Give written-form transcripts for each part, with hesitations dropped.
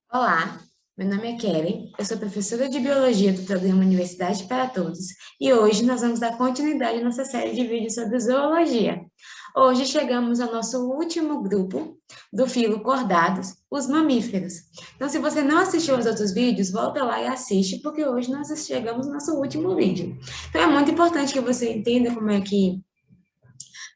Olá, meu nome é Keren, eu sou professora de Biologia do programa Universidade para Todos e hoje nós vamos dar continuidade à nossa série de vídeos sobre zoologia. Hoje chegamos ao nosso último grupo do filo Cordados, os mamíferos. Então, se você não assistiu aos outros vídeos, volta lá e assiste, porque hoje nós chegamos ao nosso último vídeo. Então, é muito importante que você entenda como é que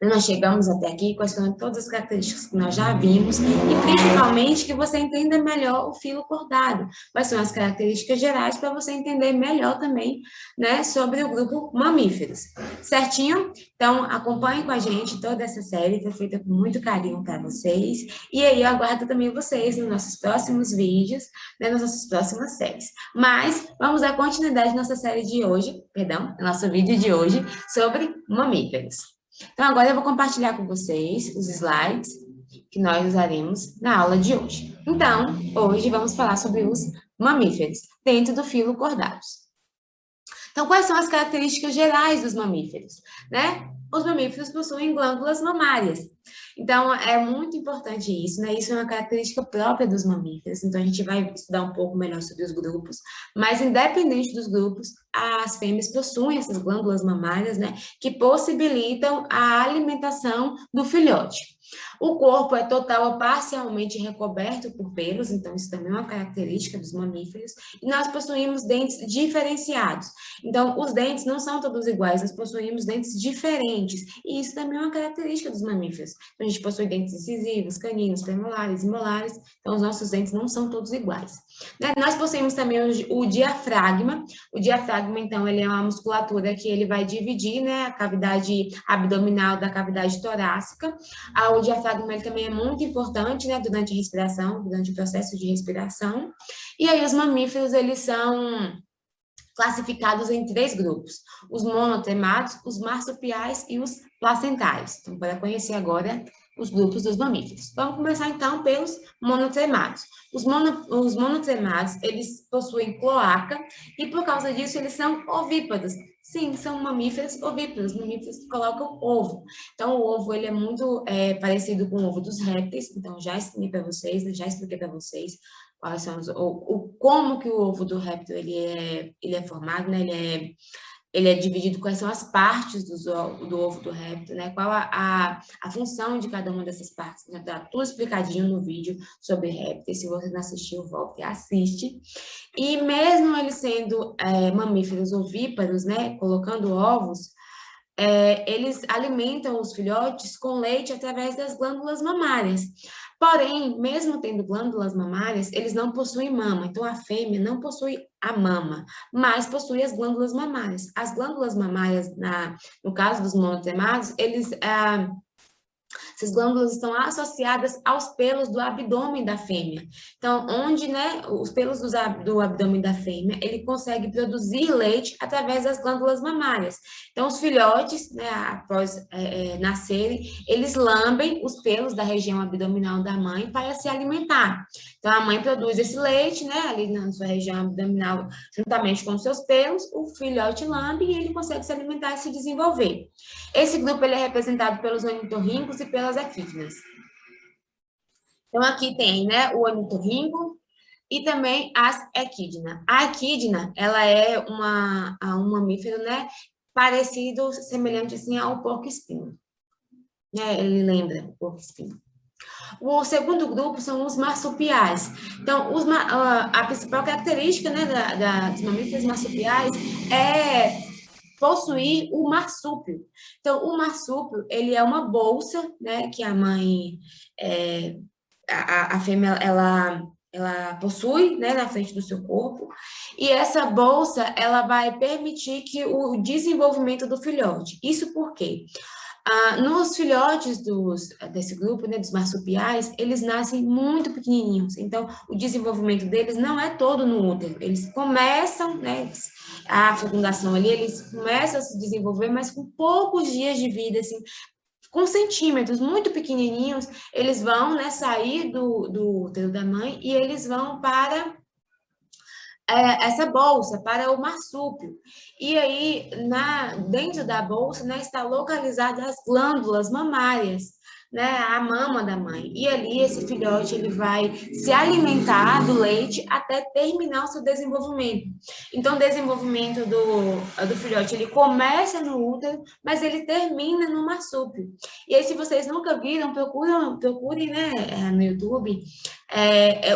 nós chegamos até aqui, quais são todas as características que nós já vimos, e principalmente que você entenda melhor o filo cordado, quais são as características gerais para você entender melhor também, né, sobre o grupo mamíferos. Certinho? Então, acompanhe com a gente toda essa série, foi feita com muito carinho para vocês, e aí eu aguardo também vocês nos nossos próximos vídeos, né, nas nossas próximas séries. Mas, vamos dar continuidade à nossa série de hoje, perdão, nosso vídeo de hoje, sobre mamíferos. Então, agora eu vou compartilhar com vocês os slides que nós usaremos na aula de hoje. Então, hoje vamos falar sobre os mamíferos, dentro do filo Cordados. Então, quais são as características gerais dos mamíferos, né? Os mamíferos possuem glândulas mamárias. Então, é muito importante isso, né? Isso é uma característica própria dos mamíferos. Então, a gente vai estudar um pouco melhor sobre os grupos, mas independente dos grupos, as fêmeas possuem essas glândulas mamárias, né? Que possibilitam a alimentação do filhote. O corpo é total ou parcialmente recoberto por pelos, então isso também é uma característica dos mamíferos, e nós possuímos dentes diferenciados. Então, os dentes não são todos iguais, nós possuímos dentes diferentes, e isso também é uma característica dos mamíferos. Então, a gente possui dentes incisivos, caninos, premolares e molares, então os nossos dentes não são todos iguais. Né? Nós possuímos também o diafragma. O diafragma, então, ele é uma musculatura que ele vai dividir, né, a cavidade abdominal da cavidade torácica. O diafragma ele também é muito importante, né, durante a respiração, durante o processo de respiração. E aí os mamíferos, eles são classificados em três grupos: os monotremados, os marsupiais e os placentários. Então, para conhecer agora os grupos dos mamíferos. Vamos começar então pelos monotremados. Os monotremados, eles possuem cloaca e por causa disso eles são ovíparos. Sim, são mamíferos ovíparos, mamíferos que colocam ovo. Então, o ovo ele é muito parecido com o ovo dos répteis, então já expliquei para vocês quais são como que o ovo do réptil ele é formado, né? Ele é dividido, quais são as partes do ovo do réptil, né? Qual a função de cada uma dessas partes, né? Tá tudo explicadinho no vídeo sobre répteis. Se você não assistiu, volte e assiste. E mesmo eles sendo mamíferos ovíparos, né? Colocando ovos, eles alimentam os filhotes com leite através das glândulas mamárias. Porém, mesmo tendo glândulas mamárias, eles não possuem mama. Então, a fêmea não possui a mama, mas possui as glândulas mamárias. As glândulas mamárias, no caso dos monotremados, essas glândulas estão associadas aos pelos do abdômen da fêmea. Então, onde, né, os pelos do abdômen da fêmea, ele consegue produzir leite através das glândulas mamárias. Então, os filhotes, né, após nascerem, eles lambem os pelos da região abdominal da mãe para se alimentar. Então, a mãe produz esse leite, né, ali na sua região abdominal, juntamente com os seus pelos, o filhote lambe e ele consegue se alimentar e se desenvolver. Esse grupo ele é representado pelos ornitorrincos e pelas equidnas. Então, aqui tem, né, o ornitorrinco e também as equidna. A equidna, ela é um mamífero, né, parecido, semelhante, assim, ao porco-espinho. Né, ele lembra o porco-espinho. O segundo grupo são os marsupiais. Então, a principal característica, né, dos mamíferos marsupiais é possuir o marsúpio. Então, o marsúpio, ele é uma bolsa, né, que a mãe, a fêmea, ela possui, né, na frente do seu corpo, e essa bolsa, ela vai permitir que o desenvolvimento do filhote. Isso por quê? Nos filhotes desse grupo, né, dos marsupiais, eles nascem muito pequenininhos, então o desenvolvimento deles não é todo no útero, eles começam, né, a fecundação ali, eles começam a se desenvolver, mas com poucos dias de vida, assim, com centímetros muito pequenininhos, eles vão, né, sair do útero da mãe e eles vão para essa bolsa, para o marsúpio. E aí, dentro da bolsa, né, está localizada as glândulas mamárias. né, a mama da mãe. E ali esse filhote ele vai se alimentar do leite até terminar o seu desenvolvimento. Então, o desenvolvimento do filhote, ele começa no útero, mas ele termina no marsúpio. E aí, se vocês nunca viram, procurem, né, no YouTube,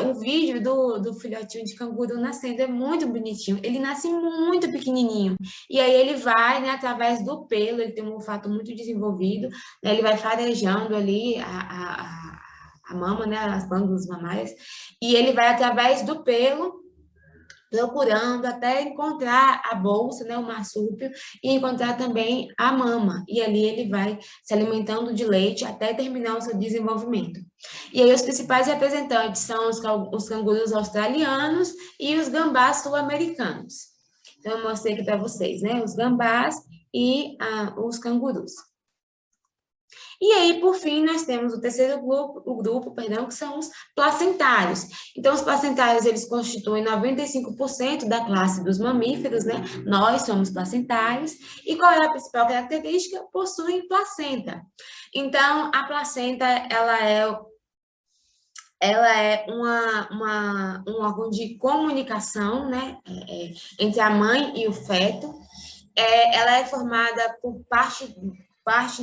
o vídeo do filhotinho de canguru nascendo, é muito bonitinho. Ele nasce muito pequenininho. E aí ele vai, né, através do pelo, ele tem um olfato muito desenvolvido, né, ele vai farejando ali a mama, né, as glândulas mamárias, e ele vai através do pelo procurando até encontrar a bolsa, né, o marsúpio, e encontrar também a mama. E ali ele vai se alimentando de leite até terminar o seu desenvolvimento. E aí os principais representantes são os cangurus australianos e os gambás sul-americanos. Então, eu mostrei aqui para vocês, né, os gambás e os cangurus. E aí, por fim, nós temos o terceiro grupo, que são os placentários. Então, os placentários, eles constituem 95% da classe dos mamíferos, né? Nós somos placentários. E qual é a principal característica? Possuem placenta. Então, a placenta, ela é um órgão de comunicação, né? Entre a mãe e o feto. Ela é formada por parte,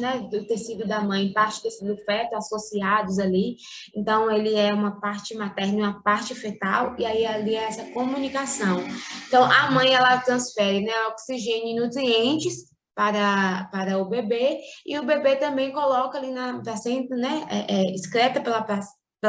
né, do tecido da mãe, parte do tecido do feto associados ali. Então, ele é uma parte materna e uma parte fetal, e aí ali é essa comunicação. Então, a mãe, ela transfere, né, oxigênio e nutrientes para o bebê, e o bebê também coloca ali na placenta, né, excreta pela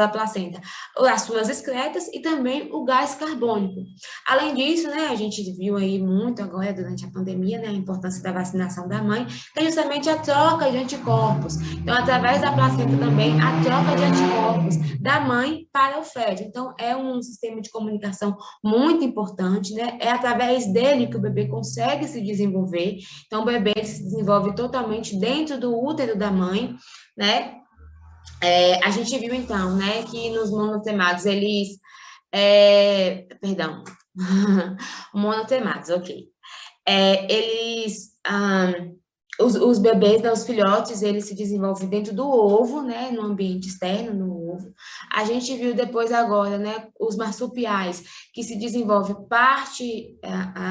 placenta, as suas excretas e também o gás carbônico. Além disso, né, a gente viu aí muito agora durante a pandemia, né, a importância da vacinação da mãe, que é justamente a troca de anticorpos. Então, através da placenta também, a troca de anticorpos da mãe para o feto. Então, é um sistema de comunicação muito importante, né? É através dele que o bebê consegue se desenvolver. Então, o bebê se desenvolve totalmente dentro do útero da mãe, né? A gente viu, então, né, que nos monotemados, eles... perdão. Monotemados, ok. Eles... os bebês, né, os filhotes, eles se desenvolvem dentro do ovo, né, no ambiente externo, no ovo. A gente viu depois agora, né, os marsupiais, que se desenvolve parte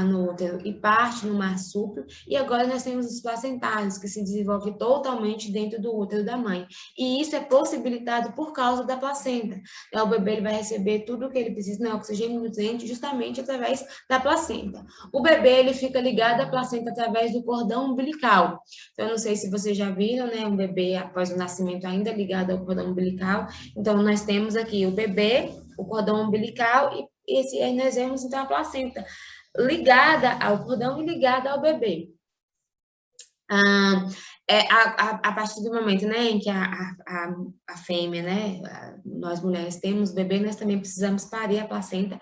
no útero e parte no marsúpio, e agora nós temos os placentários, que se desenvolvem totalmente dentro do útero da mãe. E isso é possibilitado por causa da placenta. Então, o bebê ele vai receber tudo o que ele precisa, né, oxigênio e nutriente, justamente através da placenta. O bebê, ele fica ligado à placenta através do cordão umbilical. Então, eu não sei se vocês já viram, né, um bebê após o nascimento ainda ligado ao cordão umbilical. Então, nós temos aqui o bebê, o cordão umbilical, e aí nós vemos, então, a placenta ligada ao cordão e ligada ao bebê. A partir do momento, né, em que a fêmea, né, nós mulheres temos bebê, nós também precisamos parir a placenta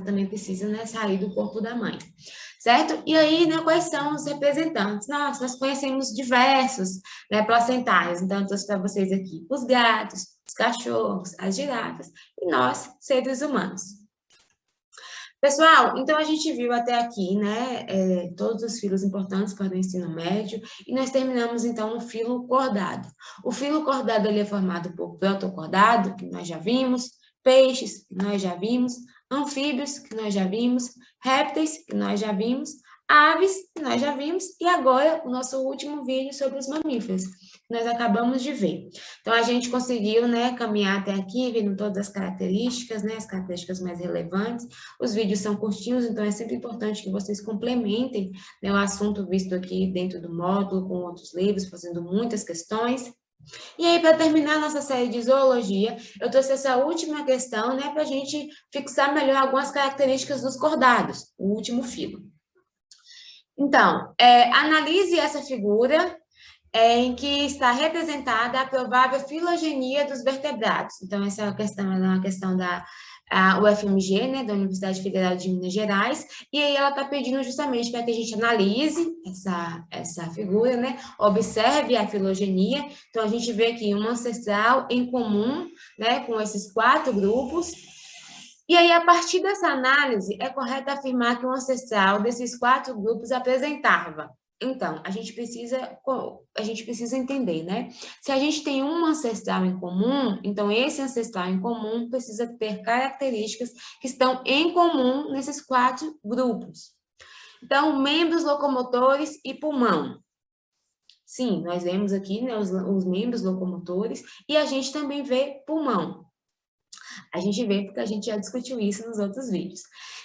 também precisa, né, sair do corpo da mãe, certo? E aí, né, quais são os representantes? Nós conhecemos diversos, né, placentários, então eu trouxe para vocês aqui os gatos, os cachorros, as girafas e nós, seres humanos. Pessoal, então a gente viu até aqui, né, todos os filos importantes para o ensino médio, e nós terminamos então no filo cordado. O filo cordado ele é formado por protocordado, que nós já vimos, peixes, que nós já vimos, anfíbios, que nós já vimos, répteis, que nós já vimos, aves, que nós já vimos, e agora o nosso último vídeo sobre os mamíferos, que nós acabamos de ver. Então, a gente conseguiu, né, caminhar até aqui, vendo todas as características, né, as características mais relevantes. Os vídeos são curtinhos, então é sempre importante que vocês complementem, né, o assunto visto aqui dentro do módulo, com outros livros, fazendo muitas questões. E aí, para terminar a nossa série de zoologia, eu trouxe essa última questão, né, para a gente fixar melhor algumas características dos cordados, o último filo. Então, analise essa figura em que está representada a provável filogenia dos vertebrados. Então, essa questão é uma questão da UFMG, né, da Universidade Federal de Minas Gerais, e aí ela está pedindo justamente para que a gente analise essa figura, né, observe a filogenia. Então, a gente vê aqui um ancestral em comum, né, com esses 4 grupos. E aí, a partir dessa análise, é correto afirmar que o ancestral desses 4 grupos apresentava Então, a gente precisa entender, né? Se a gente tem um ancestral em comum, então esse ancestral em comum precisa ter características que estão em comum nesses 4 grupos. Então, membros locomotores e pulmão. Sim, nós vemos aqui, né, os membros locomotores e a gente também vê pulmão. A gente vê porque a gente já discutiu isso nos outros vídeos.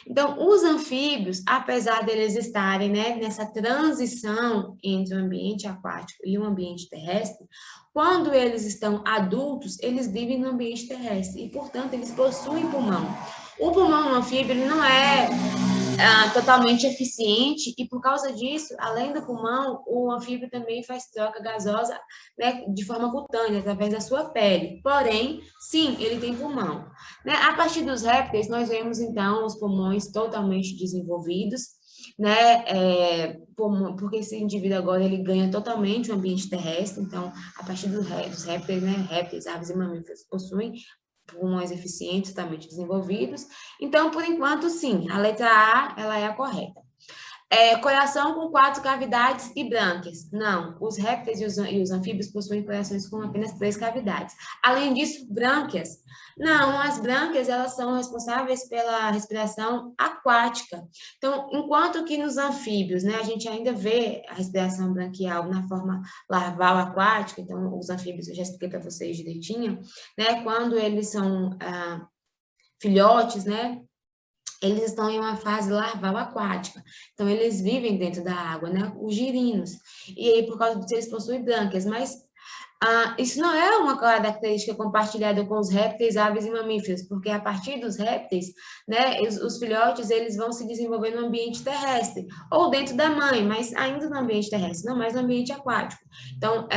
Então, os anfíbios, apesar deles estarem, né, nessa transição entre o ambiente aquático e o ambiente terrestre, quando eles estão adultos, eles vivem no ambiente terrestre e, portanto, eles possuem pulmão. O pulmão no anfíbio ele não é totalmente eficiente e, por causa disso, além do pulmão, o anfíbio também faz troca gasosa, né, de forma cutânea, através da sua pele. Porém, sim, ele tem pulmão. Né? A partir dos répteis, nós vemos, então, os pulmões totalmente desenvolvidos, né, porque esse indivíduo agora ele ganha totalmente o ambiente terrestre, então, a partir dos répteis, né, répteis, aves e mamíferos possuem pulmões eficientes, totalmente desenvolvidos. Então, por enquanto, sim, a letra A, ela é a correta. Coração com 4 cavidades e brânquias. Não, os répteis e os anfíbios possuem corações com apenas 3 cavidades. Além disso, brânquias. Não, as brânquias, elas são responsáveis pela respiração aquática. Então, enquanto que nos anfíbios, né, a gente ainda vê a respiração branquial na forma larval aquática, então, os anfíbios, eu já expliquei para vocês direitinho, né, quando eles são filhotes, né, eles estão em uma fase larval aquática. Então, eles vivem dentro da água, né? Os girinos. E aí, por causa disso, eles possuem brânquias. Mas isso não é uma característica compartilhada com os répteis, aves e mamíferos, porque a partir dos répteis, né, os filhotes, eles vão se desenvolver no ambiente terrestre, ou dentro da mãe, mas ainda no ambiente terrestre, não mais no ambiente aquático. Então,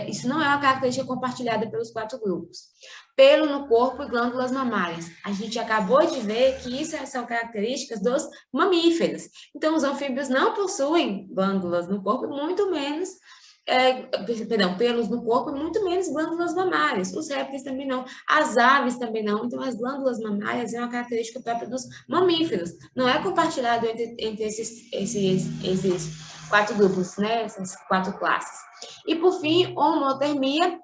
isso não é uma característica compartilhada pelos 4 grupos. Pelo no corpo e glândulas mamárias. A gente acabou de ver que isso são características dos mamíferos. Então, os anfíbios não possuem glândulas no corpo, muito menos pelos no corpo, muito menos glândulas mamárias. Os répteis também não, as aves também não. Então, as glândulas mamárias é uma característica própria dos mamíferos. Não é compartilhado entre esses 4 grupos, né? Essas 4 classes. E, por fim, homeotermia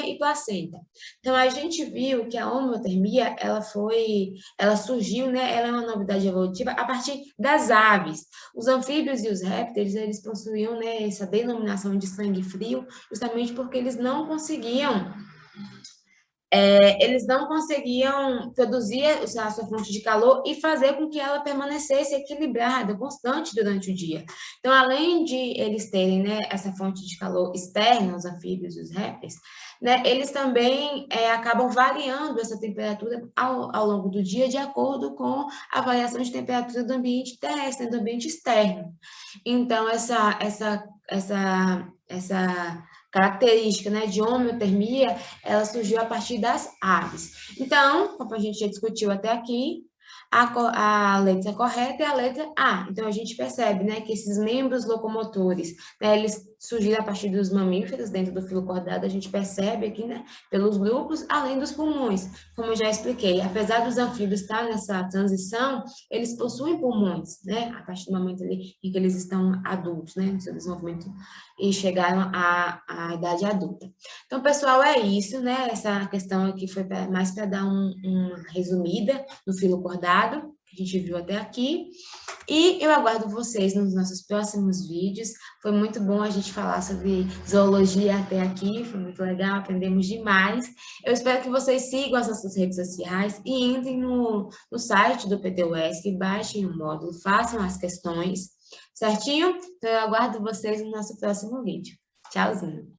e placenta. Então, a gente viu que a homeotermia, ela surgiu, né, ela é uma novidade evolutiva a partir das aves. Os anfíbios e os répteis, eles possuíam, né, essa denominação de sangue frio, justamente porque eles não conseguiam produzir a sua fonte de calor e fazer com que ela permanecesse equilibrada, constante durante o dia. Então, além de eles terem, né, essa fonte de calor externa, os anfíbios e os répteis, né, eles também acabam variando essa temperatura ao longo do dia de acordo com a variação de temperatura do ambiente terrestre, do ambiente externo. Então, essa característica, né, de homeotermia, ela surgiu a partir das aves. Então, como a gente já discutiu até aqui, a letra correta é a letra A. Então, a gente percebe, né, que esses membros locomotores, né, eles surgiram a partir dos mamíferos, dentro do filo cordado, a gente percebe aqui, né, pelos grupos, além dos pulmões, como eu já expliquei. Apesar dos anfíbios estar nessa transição, eles possuem pulmões, né, a partir do momento ali em que eles estão adultos, né, no seu desenvolvimento e chegaram à idade adulta. Então, pessoal, é isso, né, essa questão aqui foi mais para dar uma resumida no filo cordado, que a gente viu até aqui. E eu aguardo vocês nos nossos próximos vídeos. Foi muito bom a gente falar sobre zoologia até aqui, foi muito legal, aprendemos demais. Eu espero que vocês sigam as nossas redes sociais e entrem no site do PTUESC, baixem o módulo, façam as questões, certinho? Então, eu aguardo vocês no nosso próximo vídeo. Tchauzinho!